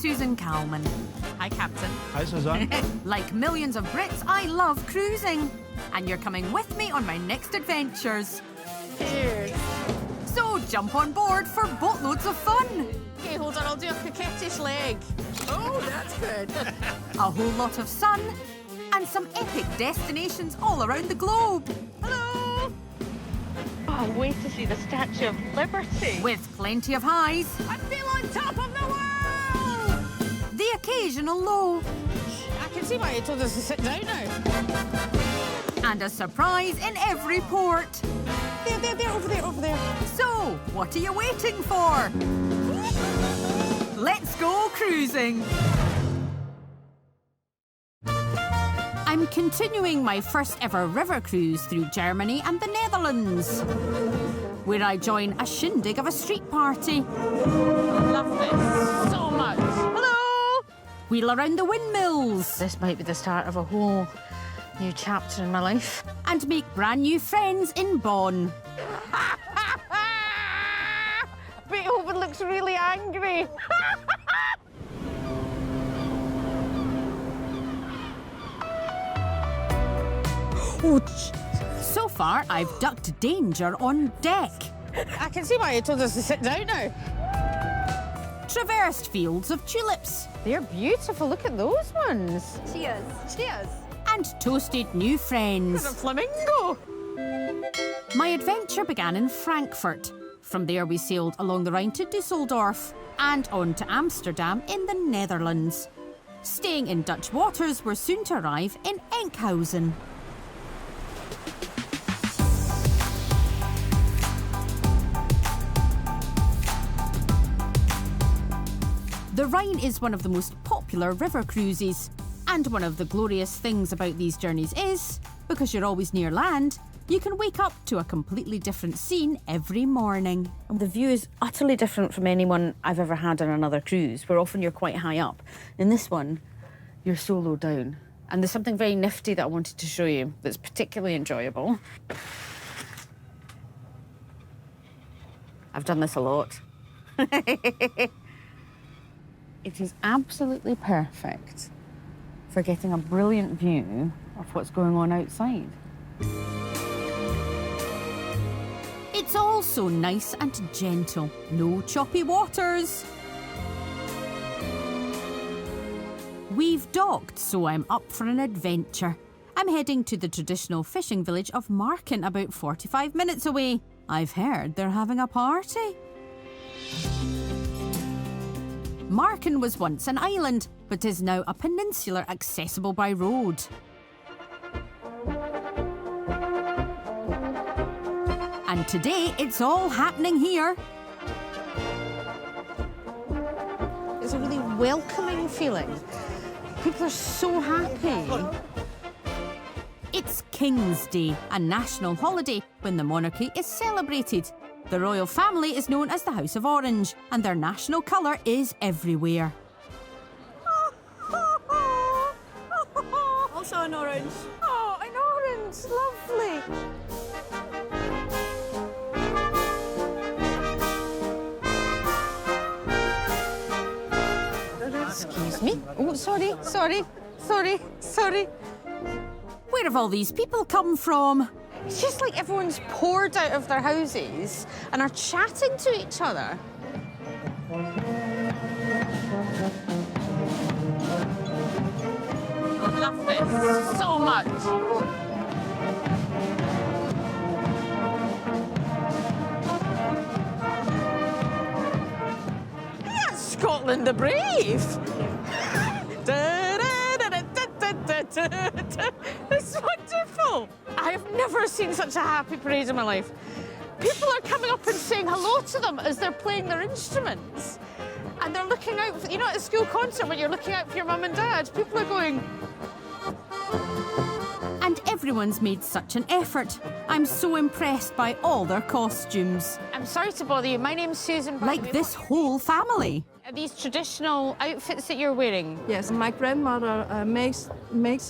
Susan Calman. Hi, Captain. Hi, Suzanne. Like millions of Brits, I love cruising. And you're coming with me on my next adventures. Cheers. So jump on board for boatloads of fun. Okay, hold on, I'll do a coquettish leg. Oh, that's good. A whole lot of sun. And some epic destinations all around the globe. Hello. Oh, wait to see the Statue of Liberty. With plenty of highs. I feel on top of the world. The occasional low. I can see why you told us to sit down now. And a surprise in every port. There, over there. So, what are you waiting for? Let's go cruising. I'm continuing my first ever river cruise through Germany and the Netherlands, where I join a shindig of a street party. I love this so much. Hello. Wheel around the windmills. This might be the start of a whole new chapter in my life. And make brand new friends in Bonn. Beethoven looks really angry. So far, I've ducked danger on deck. I can see why you told us to sit down now. Traversed fields of tulips. They're beautiful. Look at those ones. Cheers. Cheers. And toasted new friends. There's a flamingo. My adventure began in Frankfurt. From there we sailed along the Rhine to Dusseldorf and on to Amsterdam in the Netherlands. Staying in Dutch waters, we're soon to arrive in Enkhuizen. The Rhine is one of the most popular river cruises. And one of the glorious things about these journeys is, because you're always near land, you can wake up to a completely different scene every morning. And the view is utterly different from anyone I've ever had on another cruise, where often you're quite high up. In this one, you're so low down. And there's something very nifty that I wanted to show you that's particularly enjoyable. I've done this a lot. It is absolutely perfect for getting a brilliant view of what's going on outside. It's all so nice and gentle. No choppy waters. We've docked, so I'm up for an adventure. I'm heading to the traditional fishing village of Marken, about 45 minutes away. I've heard they're having a party. Marken was once an island, but is now a peninsula accessible by road. And today, it's all happening here. It's a really welcoming feeling. People are so happy. It's King's Day, a national holiday when the monarchy is celebrated. The royal family is known as the House of Orange, and their national colour is everywhere. Also an orange. Oh, an orange, lovely. Excuse me. Oh, sorry. Where have all these people come from? It's just like everyone's poured out of their houses and are chatting to each other. I love this so much. That's Scotland the Brave. It's wonderful. I have never seen such a happy parade in my life. People are coming up and saying hello to them as they're playing their instruments. And they're looking out, for, you know, at a school concert when you're looking out for your mum and dad, people are going... And Everyone's made such an effort. I'm so impressed by all their costumes. I'm sorry to bother you. My name's Susan. Like this whole family. Are these traditional outfits that you're wearing? Yes, my grandmother makes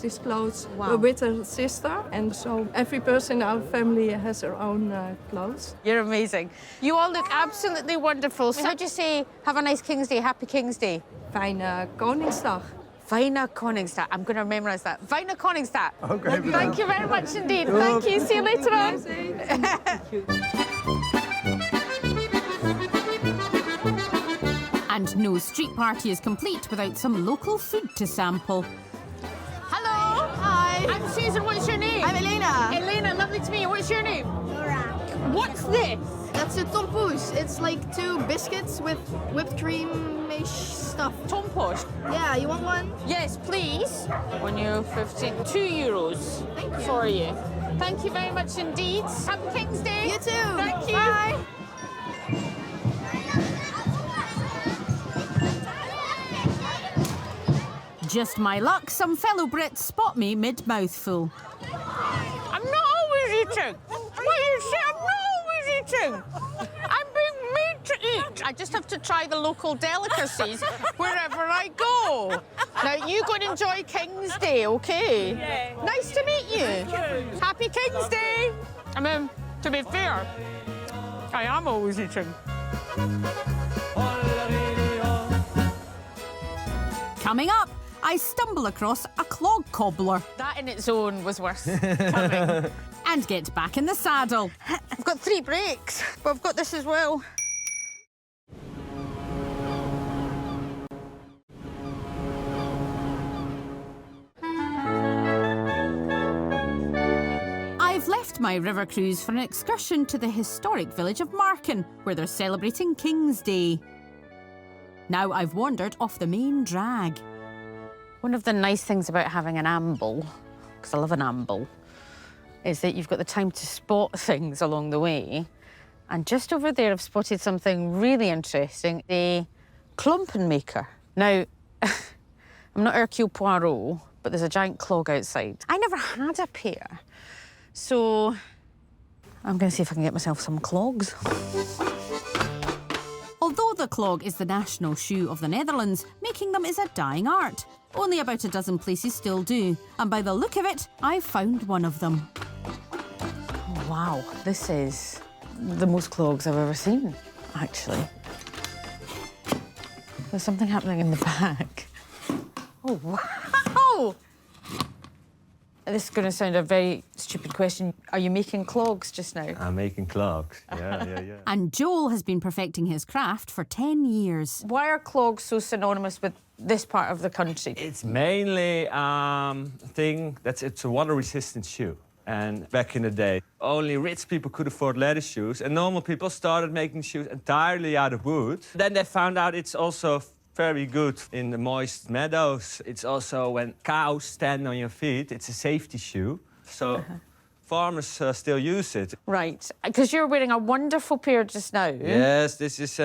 these clothes with her sister, and so every person in our family has her own clothes. You're amazing. You all look absolutely wonderful. So how'd you say, have a nice King's Day, happy King's Day? Fijne Koningsdag. Fijne Koningsdag. I'm going to memorize that. Fijne Koningsdag. Okay. Thank you very much indeed. Thank you. See you later on. And no street party is complete without some local food to sample. Hello. Hi. I'm Susan. What's your name? I'm Elena. Elena, lovely to meet you. What's your name? What's this? That's a tompoes. It's like 2 biscuits with whipped cream-ish stuff. Tompoes. Yeah, you want one? Yes, please. €1.50. €2 Thank you. for you. Thank you very much indeed. Happy King's Day. You too. Thank you. Bye. Just my luck, some fellow Brits spot me mid-mouthful. I'm not always eating. What you say? I'm not always eating. I'm being made to eat. I just have to try the local delicacies wherever I go. Now, you go and enjoy King's Day, okay? Yeah. Nice to meet you. Happy King's Day. I mean, to be fair, I am always eating. Coming up, I stumble across a clog cobbler That in its own was worth coming. and get back in the saddle. I've got 3 brakes, but I've got this as well. I've left my river cruise for an excursion to the historic village of Marken, where they're celebrating King's Day. Now I've wandered off the main drag. One of the nice things about having an amble, because I love an amble, is that you've got the time to spot things along the way. And just over there, I've spotted something really interesting, the klompenmaker. Now, I'm not Hercule Poirot, but there's a giant clog outside. I never had a pair, so I'm going to see if I can get myself some clogs. Although the clog is the national shoe of the Netherlands, making them is a dying art. Only about a dozen places still do, and by the look of it, I've found one of them. Wow, this is the most clogs I've ever seen, actually. There's something happening in the back. Oh, wow! This is going to sound a very stupid question. Are you making clogs just now? I'm making clogs. Yeah. And Joel has been perfecting his craft for 10 years. Why are clogs so synonymous with this part of the country? It's mainly it's a water-resistant shoe. And back in the day, only rich people could afford leather shoes, and normal people started making shoes entirely out of wood. Then they found out it's also very good in the moist meadows. It's also when cows stand on your feet, it's a safety shoe. So farmers still use it. Right, because you're wearing a wonderful pair just now. Yes, this is...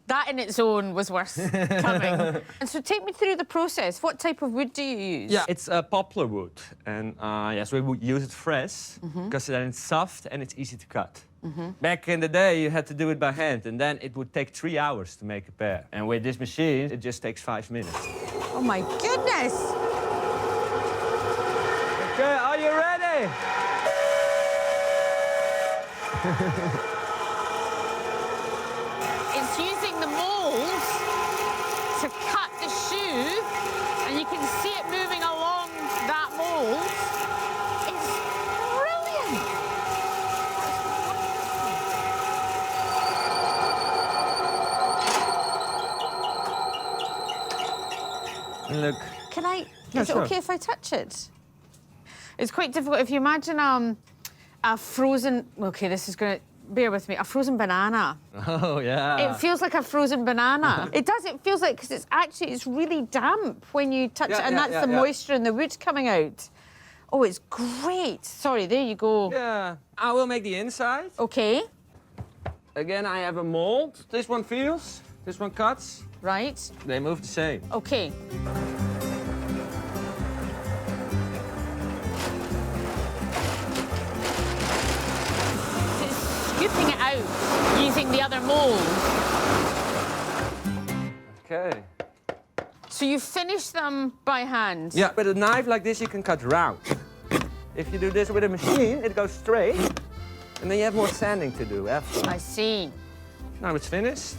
That in its own was worth coming. And so take me through the process. What type of wood do you use? Yeah, it's poplar wood. And yes, we would use it fresh, because then it's soft and it's easy to cut. Back in the day, you had to do it by hand, and then it would take 3 hours to make a pair. And with this machine, it just takes 5 minutes. Oh, my goodness! Okay, are you ready? It's using the molds to cut the shoe, and you can see it moving along that mold. It's brilliant! Look. Can I... Yeah, is it sure. OK if I touch it? It's quite difficult. If you imagine a frozen... OK, this is going to... Bear with me. A frozen banana. Oh, yeah. It feels like a frozen banana. It does. It feels like... Because it's really damp when you touch it, and that's the moisture in the wood coming out. Oh, it's great. Sorry, there you go. Yeah. I will make the inside. OK, Again, I have a mold. This one feels, this one cuts. right. They move the same. OK. cutting it out using the other mould. Okay. So you finish them by hand? Yeah, with a knife like this, you can cut round. If you do this with a machine, it goes straight, and then you have more sanding to do after. I see. Now it's finished.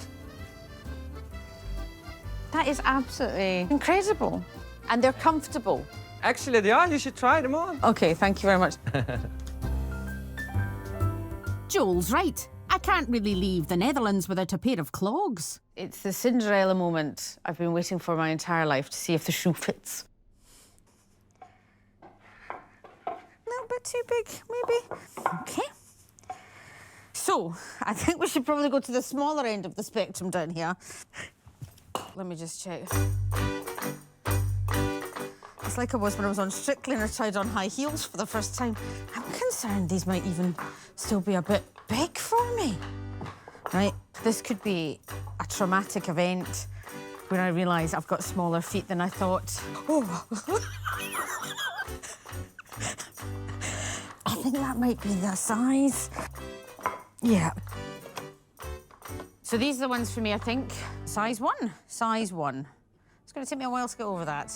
That is absolutely incredible. And they're comfortable. Actually, they are. You should try them on. Okay, thank you very much. Joel's right. I can't really leave the Netherlands without a pair of clogs. It's the Cinderella moment I've been waiting for my entire life to see if the shoe fits. A little bit too big, maybe. Okay. So, I think we should probably go to the smaller end of the spectrum down here. Let me just check. It's like I was when I was on Strictly and I tried on high heels for the first time. I'm concerned these might even still be a bit big for me. Right, this could be a traumatic event when I realise I've got smaller feet than I thought. Oh. I think that might be the size. Yeah. So these are the ones for me, I think. Size 1. Size 1. It's going to take me a while to get over that.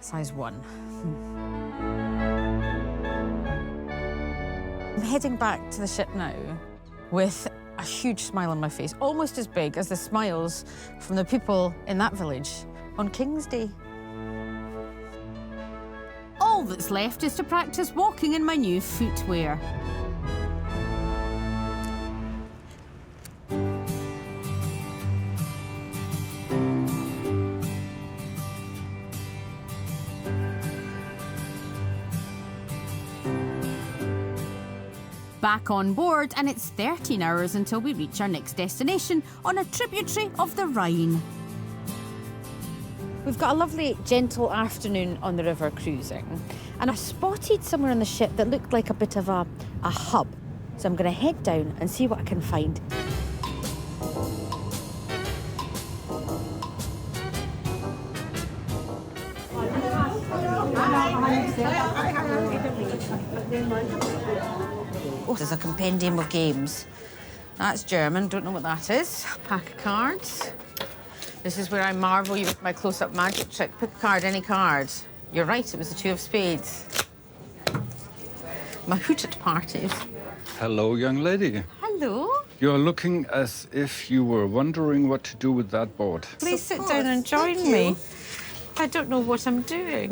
Size 1. I'm heading back to the ship now with a huge smile on my face, almost as big as the smiles from the people in that village on King's Day. All that's left is to practice walking in my new footwear. Back on board, and it's 13 hours until we reach our next destination on a tributary of the Rhine. We've got a lovely, gentle afternoon on the river cruising, and I spotted somewhere on the ship that looked like a bit of a hub. So I'm going to head down and see what I can find. Oh, there's a compendium of games. That's German, don't know what that is. Pack of cards. This is where I marvel you with my close-up magic trick. Pick a card, any card. You're right, it was the 2 of spades. My hooted parties. Hello, young lady. Hello. You're looking as if you were wondering what to do with that board. Please sit down and join me. I don't know what I'm doing.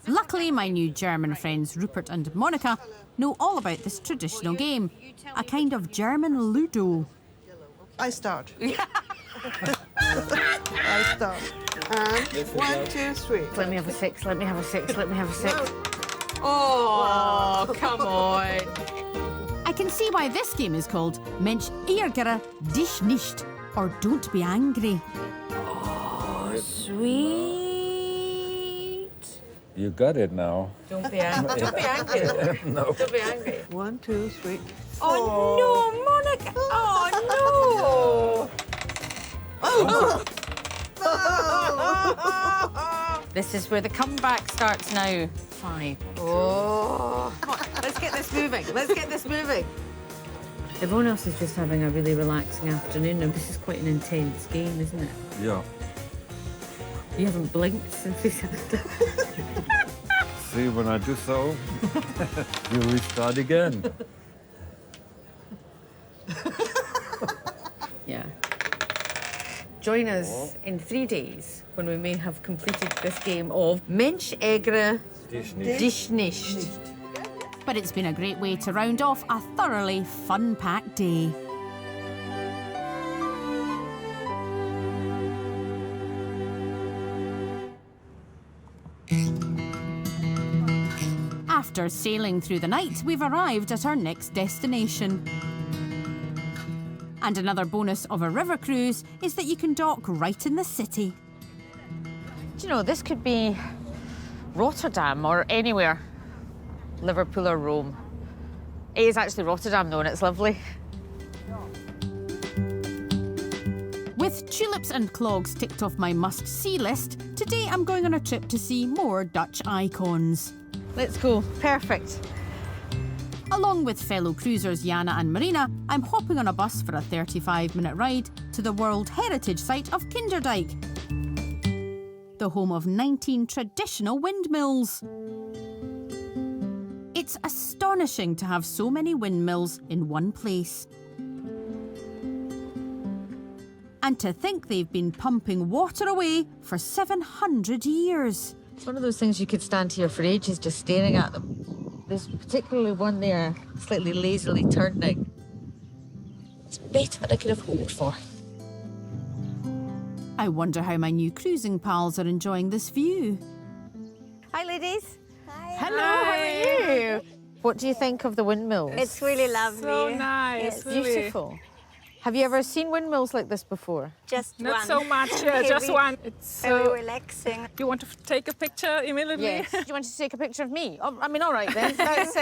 Luckily, my new German friends Rupert and Monica know all about this traditional game. A kind of German Ludo. I start. I start. And 1, 2, 3. Let me have a 6, let me have a 6, let me have a 6. Oh, come on. I can see why this game is called Mensch, ärgere dich nicht, or Don't Be Angry. Sweet. You got it now. Don't be angry. Don't be angry. No. Don't be angry. 1, 2, 3. Oh, no, Monica. Oh, no. This is where the comeback starts now. 5. Oh. Come on, let's get this moving. Let's get this moving. Everyone else is just having a really relaxing afternoon, and this is quite an intense game, isn't it? Yeah. You haven't blinked since we started. See, when I do so, you restart again. Yeah. Join us in 3 days when we may have completed this game of Mensch, ärgere dich nicht. But it's been a great way to round off a thoroughly fun-packed day. After sailing through the night, we've arrived at our next destination. And another bonus of a river cruise is that you can dock right in the city. Do you know, this could be Rotterdam or anywhere. Liverpool or Rome. It is actually Rotterdam though, and it's lovely. With tulips and clogs ticked off my must-see list, today I'm going on a trip to see more Dutch icons. Let's go. Perfect. Along with fellow cruisers Jana and Marina, I'm hopping on a bus for a 35-minute ride to the World Heritage Site of Kinderdijk, the home of 19 traditional windmills. It's astonishing to have so many windmills in one place. And to think they've been pumping water away for 700 years. It's one of those things you could stand here for ages just staring at them. There's particularly one there, slightly lazily turning. It's better than I could have hoped for. I wonder how my new cruising pals are enjoying this view. Hi, ladies. Hi. Hello, how are you? What do you think of the windmills? It's really lovely. So nice, Yes. really. Beautiful. Have you ever seen windmills like this before? Just Not one. so much, just one. It's Very so. relaxing. You want to take a picture immediately? Yes. Do you want to take a picture of me? Oh, I mean, all right then. That's,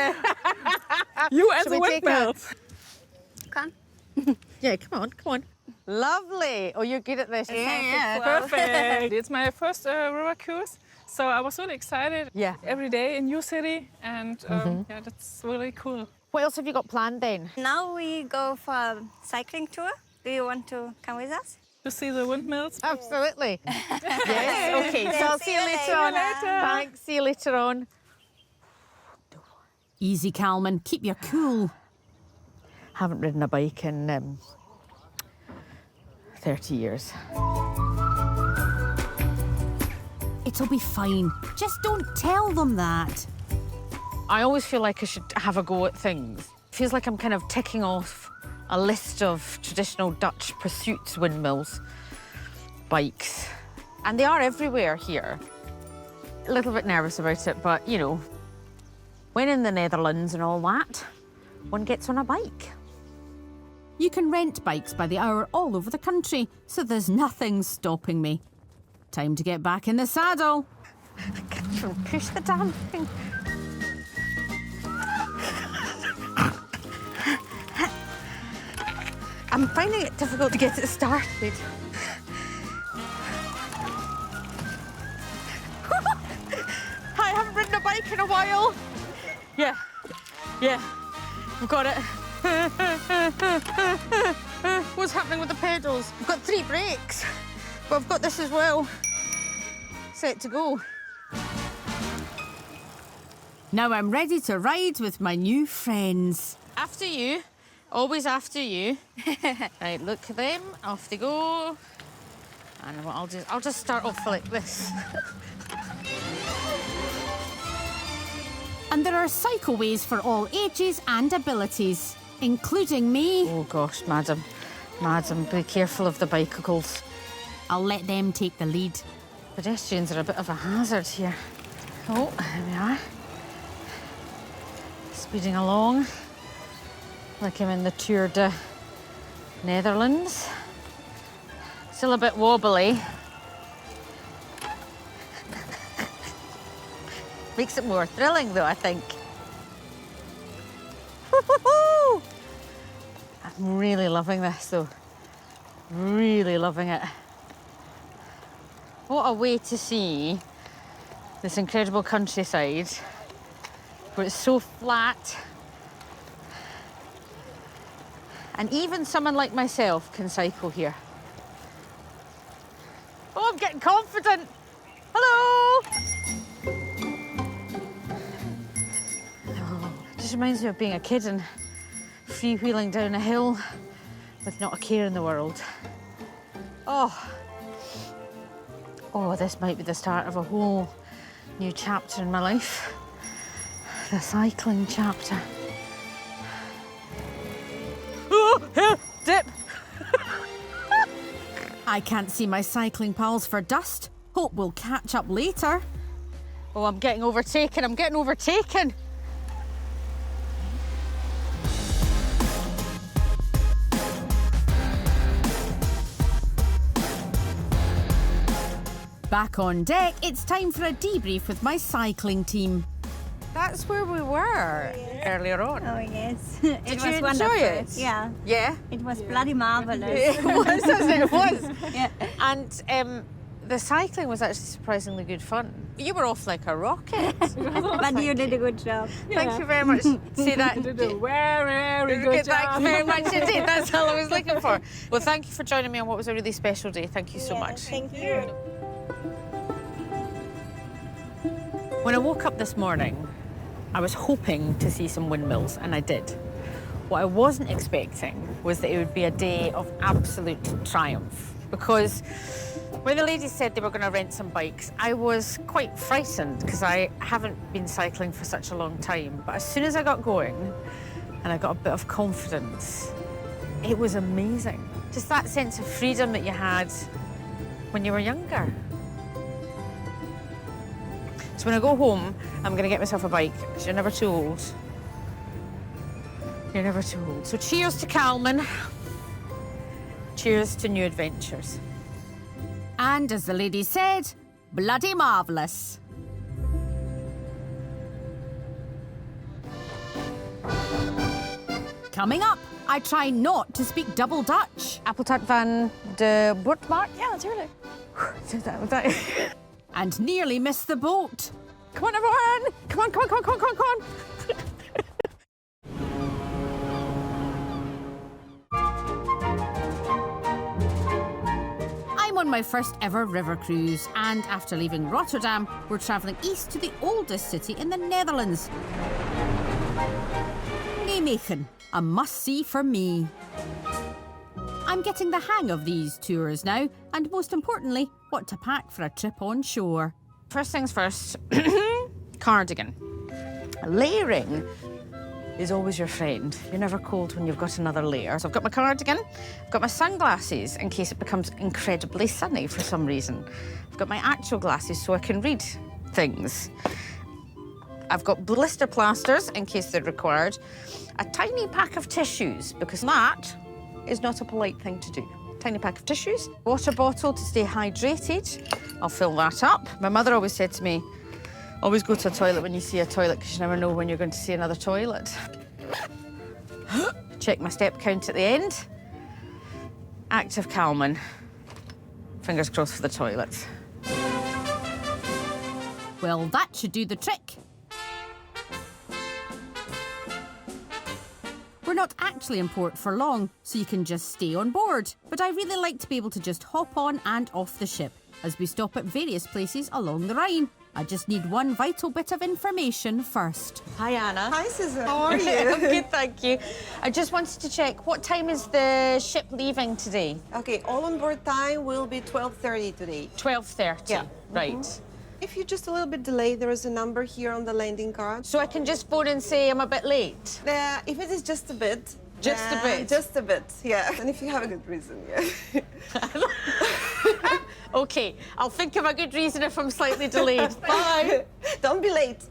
You as Shall a we take a- windmill. Come. yeah, come on. Lovely. Oh, you're good at this. Perfect. It's my first river cruise, so I was really excited. Yeah. Every day in new city, and yeah, that's really cool. What else have you got planned then? Now we go for a cycling tour. Do you want to come with us? To see the windmills. Absolutely. Yes. Okay. So I'll see you later on. Thanks. See you later on. Easy, Calman, keep your cool. Haven't ridden a bike in 30 years. It'll be fine. Just don't tell them that. I always feel like I should have a go at things. Feels like I'm kind of ticking off a list of traditional Dutch pursuits, windmills, bikes. And they are everywhere here. A little bit nervous about it, but, you know, when in the Netherlands and all that, one gets on a bike. You can rent bikes by the hour all over the country, so there's nothing stopping me. Time to get back in the saddle. I can't even push the damn thing. I'm finding it difficult to get it started. I haven't ridden a bike in a while. Yeah, I've got it. What's happening with the pedals? I've got 3 brakes, but I've got this as well. Set to go. Now I'm ready to ride with my new friends. After you. Always after you. Right, look at them. Off they go. And what I'll just start off like this. And there are cycleways for all ages and abilities, including me. Oh gosh, madam. Madam, be careful of the bicycles. I'll let them take the lead. Pedestrians are a bit of a hazard here. Oh, here we are. Speeding along. Like I'm in the Tour de Netherlands. Still a bit wobbly. Makes it more thrilling though, I think. Woo-hoo-hoo! I'm really loving this though. Really loving it. What a way to see this incredible countryside where it's so flat. And even someone like myself can cycle here. Oh, I'm getting confident. Hello. Oh, just reminds me of being a kid and freewheeling down a hill with not a care in the world. Oh, this might be the start of a whole new chapter in my life. The cycling chapter. Oh, dip. I can't see my cycling pals for dust. Hope we'll catch up later. Oh, I'm getting overtaken. I'm getting overtaken. Back on deck, it's time for a debrief with my cycling team. That's where we were earlier on. Oh, yes. Did It was you enjoy wonderful. it? Yeah. Yeah? It was bloody marvelous. It was, wasn't it? It was. Yeah. And The cycling was actually surprisingly good fun. You were off like a rocket. But you did a good job. Thank you very much. See that? You did a very good job. Thanks very much indeed. That's all I was looking for. Well, thank you for joining me on what was a really special day. Thank you so much. Thank you. When I woke up this morning, I was hoping to see some windmills, and I did. What I wasn't expecting was that it would be a day of absolute triumph, because when the ladies said they were going to rent some bikes, I was quite frightened because I haven't been cycling for such a long time. But as soon as I got going and I got a bit of confidence, it was amazing. Just that sense of freedom that you had when you were younger. So when I go home, I'm going to get myself a bike, because you're never too old. You're never too old. So cheers to Calman. Cheers to new adventures. And as the lady said, bloody marvellous. Coming up, I try not to speak double Dutch. Appeltaart van de Bortmarkt? Ja, natuurlijk. And nearly missed the boat. Come on, everyone! Come on, come on, come on, come on, come on, come on! I'm on my first ever river cruise, and after leaving Rotterdam, we're travelling east to the oldest city in the Netherlands. Nijmegen, a must-see for me. I'm getting the hang of these tours now, and most importantly, what to pack for a trip on shore. First things first, cardigan. Layering is always your friend. You're never cold when you've got another layer. So I've got my cardigan, I've got my sunglasses in case it becomes incredibly sunny for some reason. I've got my actual glasses so I can read things. I've got blister plasters in case they're required. A tiny pack of tissues, because that is not a polite thing to do. Tiny pack of tissues. Water bottle to stay hydrated. I'll fill that up. My mother always said to me, always go to a toilet when you see a toilet, because you never know when you're going to see another toilet. Check my step count at the end. Active Calman. Fingers crossed for the toilets. Well, that should do the trick. We're not actually in port for long, so you can just stay on board. But I really like to be able to just hop on and off the ship as we stop at various places along the Rhine. I just need one vital bit of information first. Hi, Anna. Hi, Susan. How are you? I'm good, thank you. I just wanted to check, what time is the ship leaving today? Okay, all on board time will be 12:30 today. 12:30? Yeah. Right. If you're just a little bit delayed, there is a number here on the landing card. So I can just phone and say I'm a bit late? If it is just a bit. Just a bit? Just a bit, yeah. And if you have a good reason, yeah. OK, I'll think of a good reason if I'm slightly delayed. Bye. Don't be late.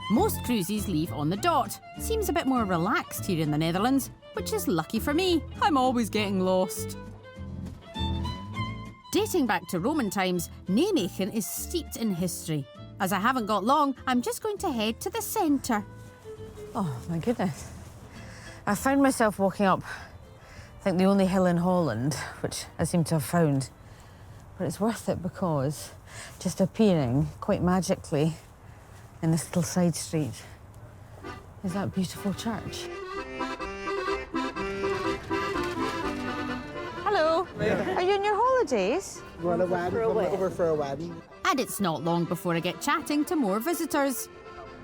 Most cruises leave on the dot. Seems a bit more relaxed here in the Netherlands, which is lucky for me. I'm always getting lost. Dating back to Roman times, Nijmegen is steeped in history. As I haven't got long, I'm just going to head to the centre. Oh, my goodness. I found myself walking up, I think, the only hill in Holland, which I seem to have found. But it's worth it because just appearing quite magically in this little side street is that beautiful church. Hello. Are you on your holidays? We're on a wedding. We're over for a wedding. And it's not long before I get chatting to more visitors.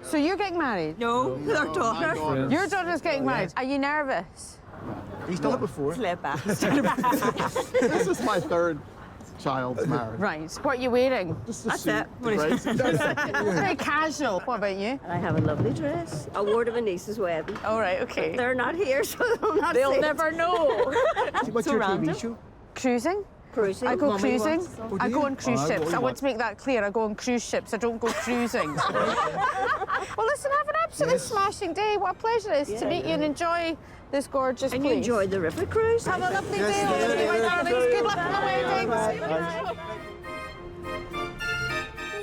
So you're getting married? No, our daughter. Your daughter's getting married. Are you nervous? He's done it before. This This is my third child's marriage. Right. What are you wearing? That's it. Right? Very casual. What about you? I have a lovely dress. I wore to my niece's wedding. All right, okay. They're not here, so they'll not see They'll it. never know. What's your TV show? Cruising? Cruising. I go Mummy cruising. wants- I go on cruise Oh, ships. I I want to make that clear. I go on cruise ships. I don't go cruising. Well, listen, have an absolutely smashing day. What a pleasure it is to meet you and enjoy this gorgeous And you place. enjoyed the river cruise? Have a lovely day, my darlings. Good luck on the weddings.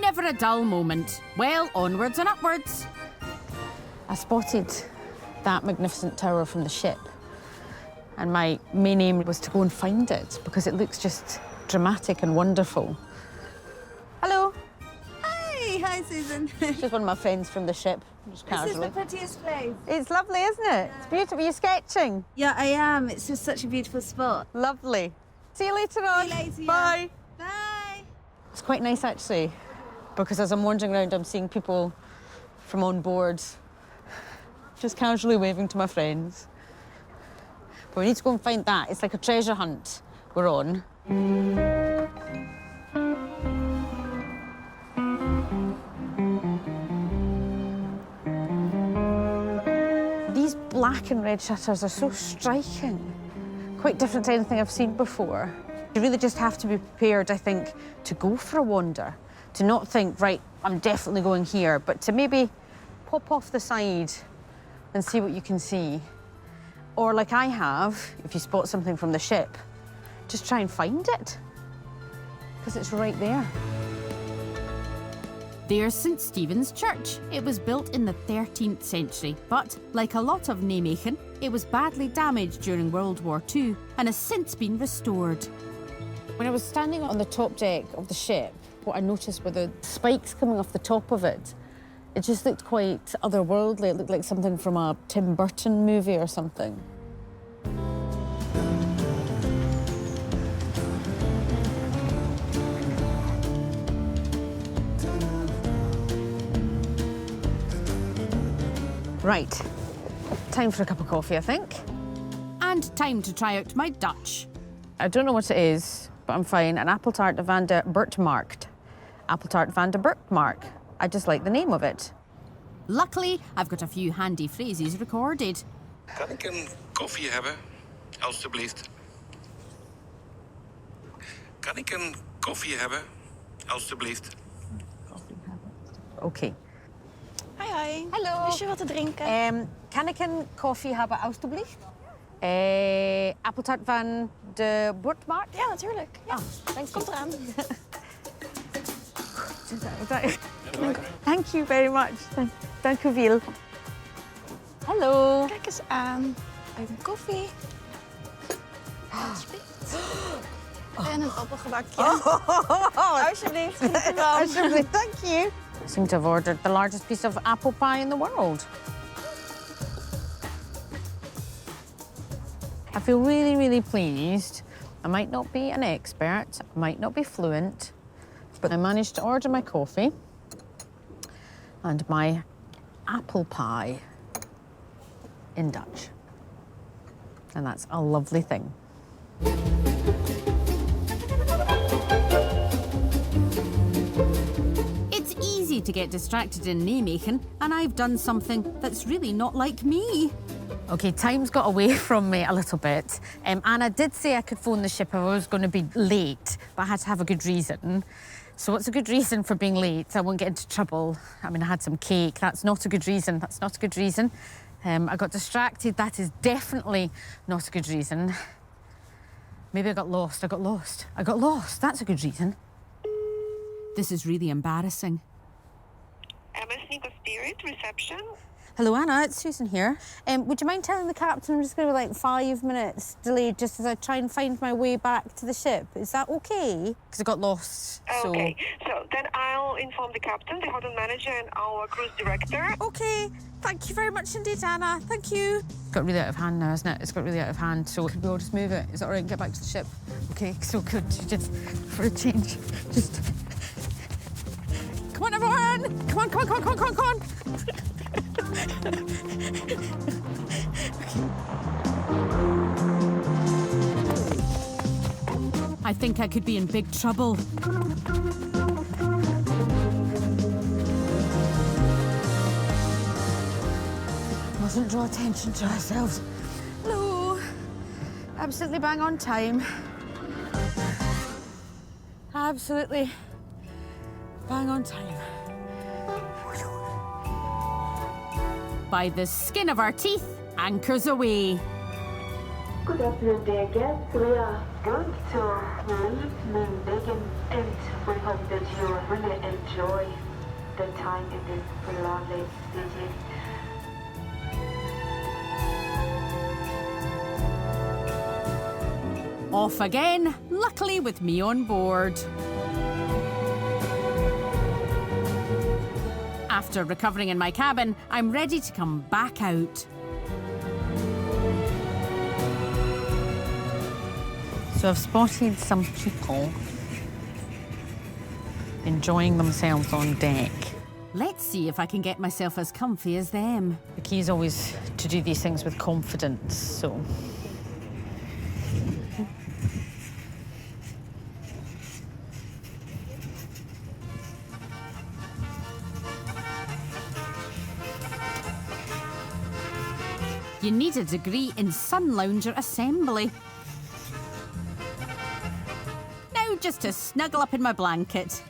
Never a dull moment. Well, onwards and upwards. I spotted that magnificent tower from the ship, and my main aim was to go and find it because it looks just dramatic and wonderful. Hello. Hi, Susan. She's one of my friends from the ship, just This is casually. the prettiest place. It's lovely, isn't it? It's beautiful. You're sketching. Yeah, I am. It's just such a beautiful spot. Lovely. See you later on. See you later, yeah. Bye. Bye. It's quite nice, actually, because as I'm wandering around, I'm seeing people from on board just casually waving to my friends. But we need to go and find that. It's like a treasure hunt we're on. These black and red shutters are so striking. Quite different to anything I've seen before. You really just have to be prepared, I think, to go for a wander. To not think, right, I'm definitely going here, but to maybe pop off the side and see what you can see. Or like I have, if you spot something from the ship, just try and find it, because it's right there. There's St Stephen's Church. It was built in the 13th century, but like a lot of Nijmegen, it was badly damaged during World War II and has since been restored. When I was standing on the top deck of the ship, what I noticed were the spikes coming off the top of it. It just looked quite otherworldly. It looked like something from a Tim Burton movie or something. Right, time for a cup of coffee, I think. And time to try out my Dutch. I don't know what it is, but I'm fine. An apple tart van de Bertmarkt. Apple tart van de Bertmarkt. I just like the name of it. Luckily, I've got a few handy phrases recorded. Kan ik een koffie hebben, alstublieft? Kan ik een koffie hebben, alstublieft? Okay. Hoi. Hallo. Is je wat te drinken? Kan ik een koffie hebben, alstublieft? Appeltaart van de Bertmarkt? Ja, natuurlijk. Ja. Thank you. Komt eraan. Thank you very much. Dank u wel. Hallo. Kijk eens aan. Een koffie. Alsjeblieft. En een appelgebakje. Alsjeblieft. Geniet ervan. Alsjeblieft, thank you. I seem to have ordered the largest piece of apple pie in the world. I feel really, really pleased. I might not be an expert, I might not be fluent, but I managed to order my coffee and my apple pie in Dutch. And that's a lovely thing. It's easy to get distracted in Nijmegen, and I've done something that's really not like me. Okay, time's got away from me a little bit. Anna did say I could phone the ship if I was going to be late, but I had to have a good reason. So what's a good reason for being late? I won't get into trouble. I mean, I had some cake. That's not a good reason. That's not a good reason. I got distracted. That is definitely not a good reason. Maybe I got lost. I got lost. I got lost. That's a good reason. This is really embarrassing. Nico Spirit, reception. Hello, Anna. It's Susan here. Would you mind telling the captain I'm just going to be like 5 minutes delayed just as I try and find my way back to the ship? Is that okay? Because I got lost, so... Okay, so then I'll inform the captain, the hotel manager, and our cruise director. Okay. Thank you very much indeed, Anna. Thank you. It's got really out of hand now, isn't it? It's got really out of hand, so could we all just move it? Is that all right and get back to the ship? Okay, so good. Just for a change. Just... Come on, everyone! Come on, come on, come on, come on, come on, come on! I think I could be in big trouble. Mustn't draw attention to ourselves. Hello. Absolutely bang on time. Absolutely bang on time. By the skin of our teeth, anchors away. Good afternoon, dear guests. We are going to leave Nijmegen, and we hope that you really enjoy the time in this lovely city. Off again, luckily with me on board. After recovering in my cabin, I'm ready to come back out. So I've spotted some people enjoying themselves on deck. Let's see if I can get myself as comfy as them. The key is always to do these things with confidence, so... You need a degree in sun lounger assembly. Now just to snuggle up in my blanket.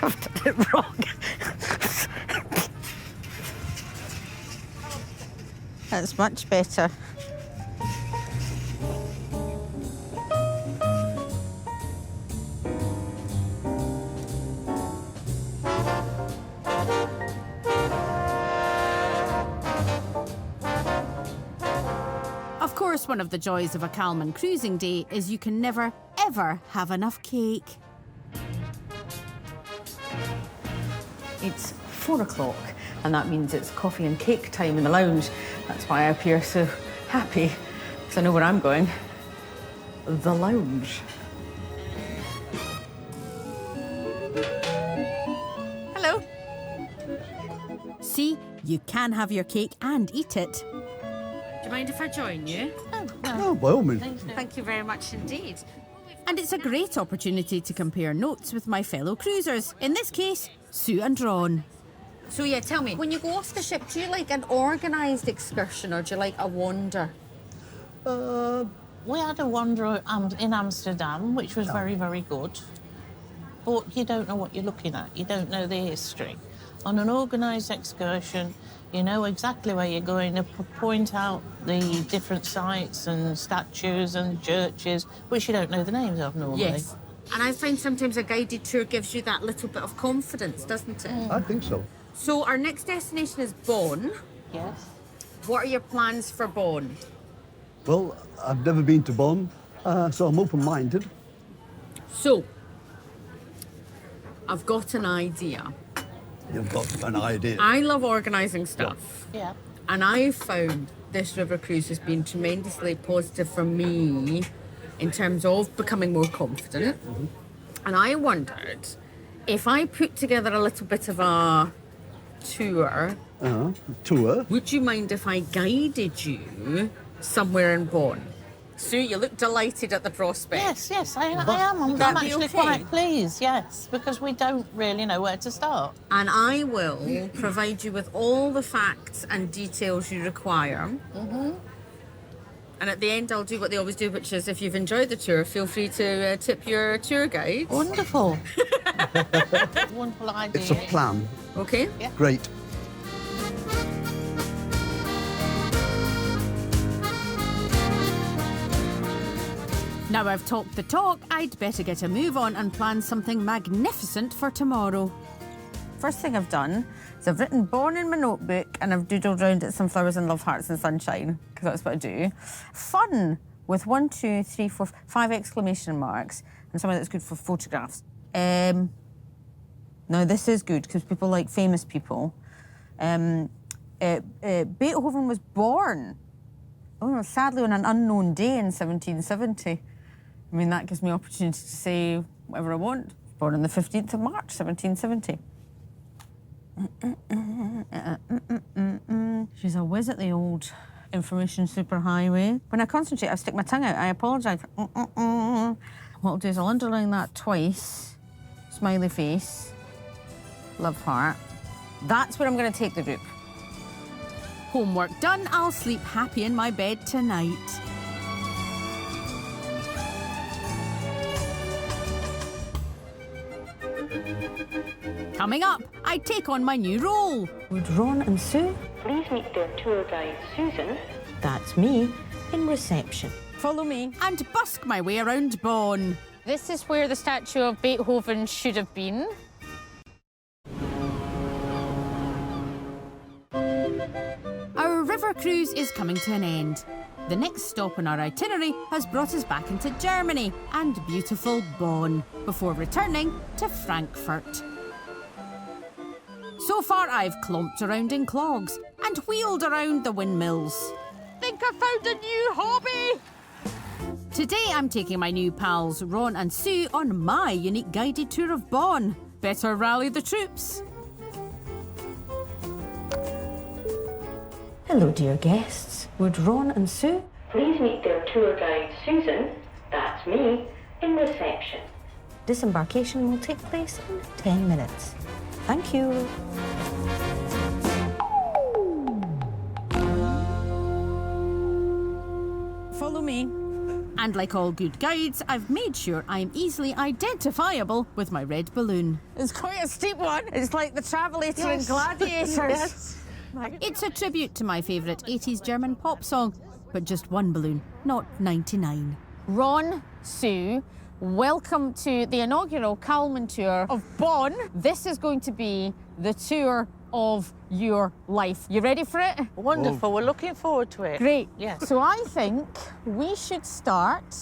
I've done it wrong. That's much better. Of course, one of the joys of a Calman cruising day is you can never, ever have enough cake. It's 4 o'clock, and that means it's coffee and cake time in the lounge. That's why I appear so happy, because I know where I'm going. The lounge. Hello. See, you can have your cake and eat it. Do you mind if I join you? Oh, by all means. Thank you very much indeed. And it's a great opportunity to compare notes with my fellow cruisers. In this case, Sue and Ron. So yeah, tell me, when you go off the ship, do you like an organised excursion or do you like a wander? We had a wander in Amsterdam, which was very, very good. But you don't know what you're looking at. You don't know the history. On an organised excursion, you know exactly where you're going to point out the different sites and statues and churches, which you don't know the names of normally. Yes. And I find sometimes a guided tour gives you that little bit of confidence, doesn't it? I think so. So our next destination is Bonn. Yes. What are your plans for Bonn? Well, I've never been to Bonn, so I'm open-minded. So, I've got an idea. You've got an idea. I love organising stuff. Yeah. And I found this river cruise has been tremendously positive for me in terms of becoming more confident. Mm-hmm. And I wondered if I put together a little bit of a tour. Tour? Would you mind if I guided you somewhere in Bonn? Sue, you look delighted at the prospect. Yes, I am. I'm actually quite pleased, yes, because we don't really know where to start. And I will provide you with all the facts and details you require. Mm-hmm. And at the end, I'll do what they always do, which is if you've enjoyed the tour, feel free to tip your tour guide. Wonderful. Wonderful idea. It's a plan. Okay. Yeah. Great. Now I've talked the talk, I'd better get a move on and plan something magnificent for tomorrow. First thing I've done is I've written Born in my notebook and I've doodled around it some flowers and love hearts and sunshine, because that's what I do. Fun with 1, 2, 3, 4, 5 exclamation marks and something that's good for photographs. Now this is good because people like famous people. Beethoven was born, sadly on an unknown day in 1770. I mean, that gives me opportunity to say whatever I want. Born on the 15th of March, 1770. She's a whiz at the old information superhighway. When I concentrate, I stick my tongue out. I apologise. What I'll do is I'll underline that twice. Smiley face. Love heart. That's where I'm going to take the group. Homework done, I'll sleep happy in my bed tonight. Coming up, I take on my new role. Would Ron and Sue? Please meet their tour guide, Susan. That's me in reception. Follow me. And busk my way around Bonn. This is where the statue of Beethoven should have been. Our river cruise is coming to an end. The next stop on our itinerary has brought us back into Germany and beautiful Bonn, before returning to Frankfurt. So far, I've clomped around in clogs and wheeled around the windmills. Think I found a new hobby! Today, I'm taking my new pals Ron and Sue on my unique guided tour of Bonn. Better rally the troops. Hello, dear guests. Would Ron and Sue Please meet their tour guide, Susan, that's me, in reception. Disembarkation will take place in 10 minutes. Thank you. Follow me. And like all good guides, I've made sure I'm easily identifiable with my red balloon. It's quite a steep one. It's like the Travelator and Yes. Gladiators. Yes. It's a tribute to my favourite 80s German pop song, but just one balloon, not 99. Ron, Sue, welcome to the inaugural Calman tour of Bonn. This is going to be the tour of your life. You ready for it? Wonderful. We're looking forward to it. Great. Yes. So I think we should start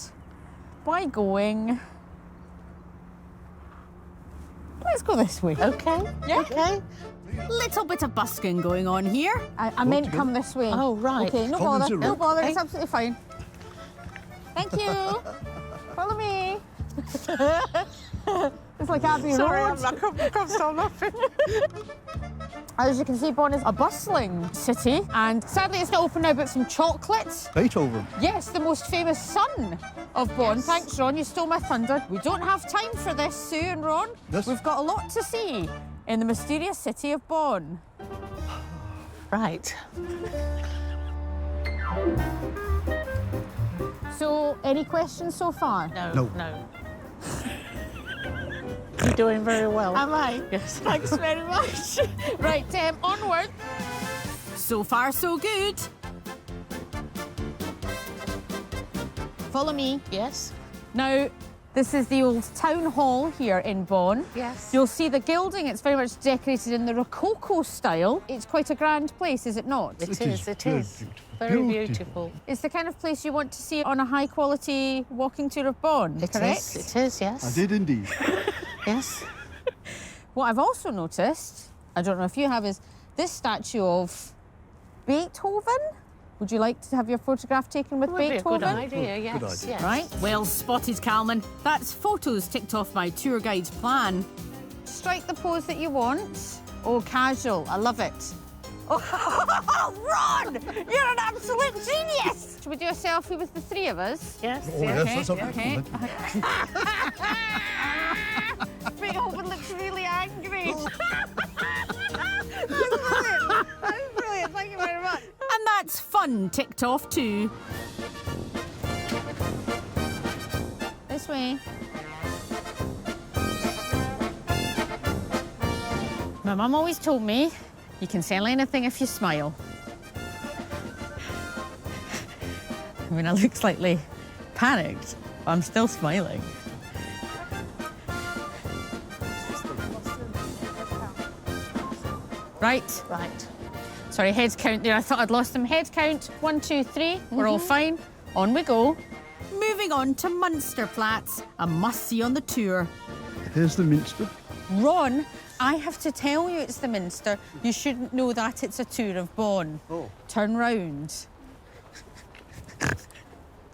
by going... Let's go this way. Okay. Yeah. Okay. Little bit of busking going on here. I meant come this way. Oh, right. Okay, no Common bother. zero. No bother. Okay. It's absolutely fine. Thank you. Follow me. It's like Abbey Sorry, Road. I can't stop laughing. As you can see, Bonn is a bustling city, and sadly it's not open now, but some chocolates. Beethoven. Yes, the most famous son of Bonn. Yes. Thanks, Ron, you stole my thunder. We don't have time for this, Sue and Ron. Yes. We've got a lot to see in the mysterious city of Bonn. Right. So, any questions so far? No. You're doing very well. Am I? Yes. Thanks very much. Right, onward. So far, so good. Follow me. Yes. Now, this is the old town hall here in Bonn. Yes. You'll see the gilding. It's very much decorated in the Rococo style. It's quite a grand place, is it not? It is. Very Beautiful. beautiful. It's the kind of place you want to see on a high-quality walking tour of Bonn, correct? It is, yes. I did indeed. Yes. What I've also noticed, I don't know if you have, is this statue of Beethoven. Would you like to have your photograph taken with Would be a Beethoven? good idea, yes. Good idea. Yes. Right. Well spotted, Calman. That's photos ticked off my tour guide's plan. Strike the pose that you want. Oh, casual. I love it. Oh, Ron! You're an absolute genius! Should we do a selfie with the three of us? Yes. Oh, yes, that's Okay. excellent. Beethoven looks really angry. That's brilliant. That's brilliant. Thank you very much. And that's fun ticked off too. This way. My mum always told me you can sell anything if you smile. I mean, I look slightly panicked, but I'm still smiling. Right. Right. Sorry, head count there. I thought I'd lost them. Head count, 1, 2, 3. We're all fine. On we go. Moving on to Munsterplatz, a must-see on the tour. Here's the Minster. Ron, I have to tell you it's the Minster. You shouldn't know that it's a tour of Bonn. Oh. Turn round.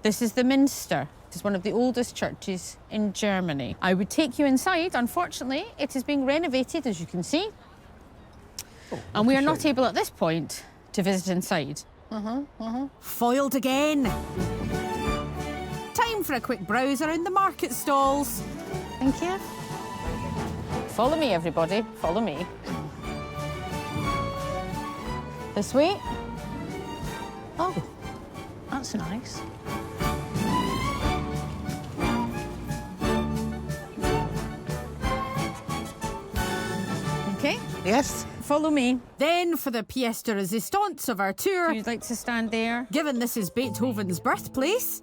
This is the Minster. It's one of the oldest churches in Germany. I would take you inside. Unfortunately, it is being renovated, as you can see. Oh, And we are not able at this point to visit inside. Foiled again. Time for a quick browse around the market stalls. Thank you. Follow me, everybody. Follow me. This way. Oh, that's nice. Okay. Yes. Follow me. Then for the pièce de résistance of our tour, You'd like to stand there. given this is Beethoven's birthplace.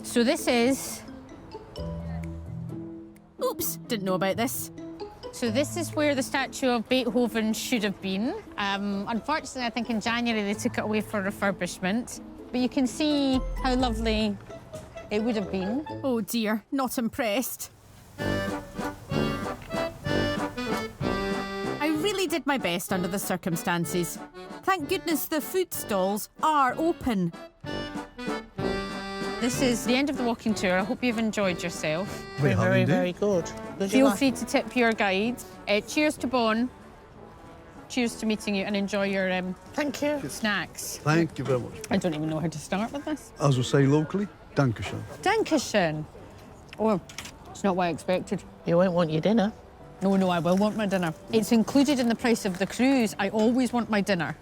So this is... Oops, didn't know about this. So this is where the statue of Beethoven should have been. Unfortunately, I think in January they took it away for refurbishment. but you can see how lovely it would have been. Oh dear, not impressed. I really did my best under the circumstances. Thank goodness the food stalls are open. This is the end of the walking tour. I hope you've enjoyed yourself. Very, very good. Feel free to tip your guide. Cheers to Bon. Cheers to meeting you and enjoy your Thank you. Snacks. Thank you very much. I don't even know how to start with this. As we say locally, Dankeschön. Dankeschön. Oh, it's not what I expected. You won't want your dinner. No, I will want my dinner. It's included in the price of the cruise. I always want my dinner.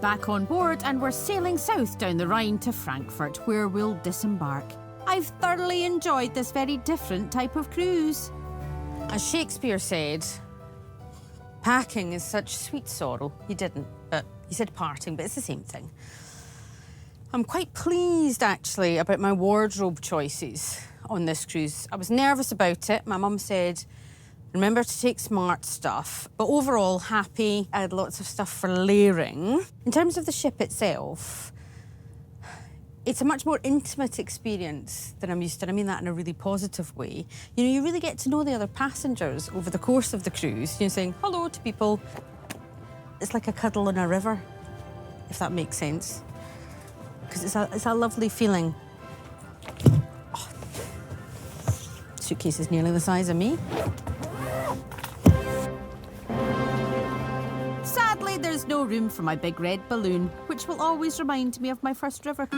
Back on board and we're sailing south down the Rhine to Frankfurt, where we'll disembark. I've thoroughly enjoyed this very different type of cruise. As Shakespeare said, packing is such sweet sorrow. He didn't, but he said parting, but it's the same thing. I'm quite pleased, actually, about my wardrobe choices on this cruise. I was nervous about it. My mum said, remember to take smart stuff, but overall happy. I had lots of stuff for layering. In terms of the ship itself, it's a much more intimate experience than I'm used to, and I mean that in a really positive way. You know, you really get to know the other passengers over the course of the cruise. You're saying hello to people. It's like a cuddle in a river, if that makes sense. Because it's a lovely feeling. Oh. Suitcase is nearly the size of me. Sadly, there's no room for my big red balloon, which will always remind me of my first river.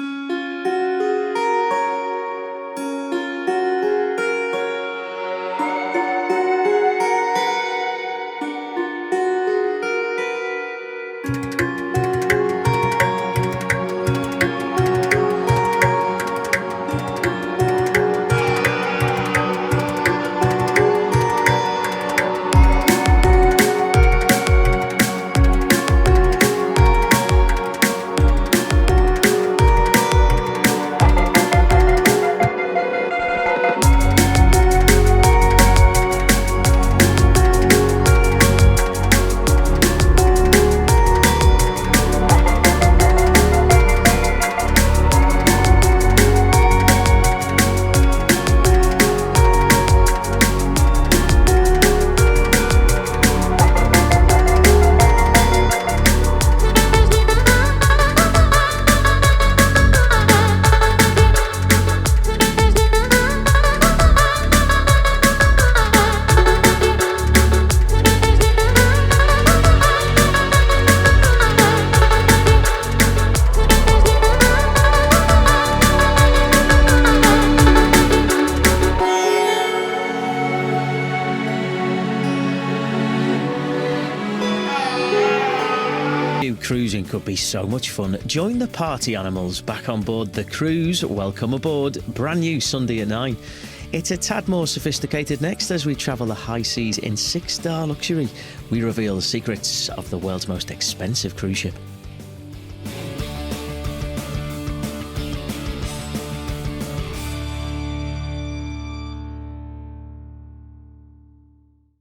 Cruising could be so much fun. Join the party animals back on board the cruise. Welcome aboard. Brand new Sunday at 9. It's a tad more sophisticated next as we travel the high seas in 6-star luxury. We reveal the secrets of the world's most expensive cruise ship.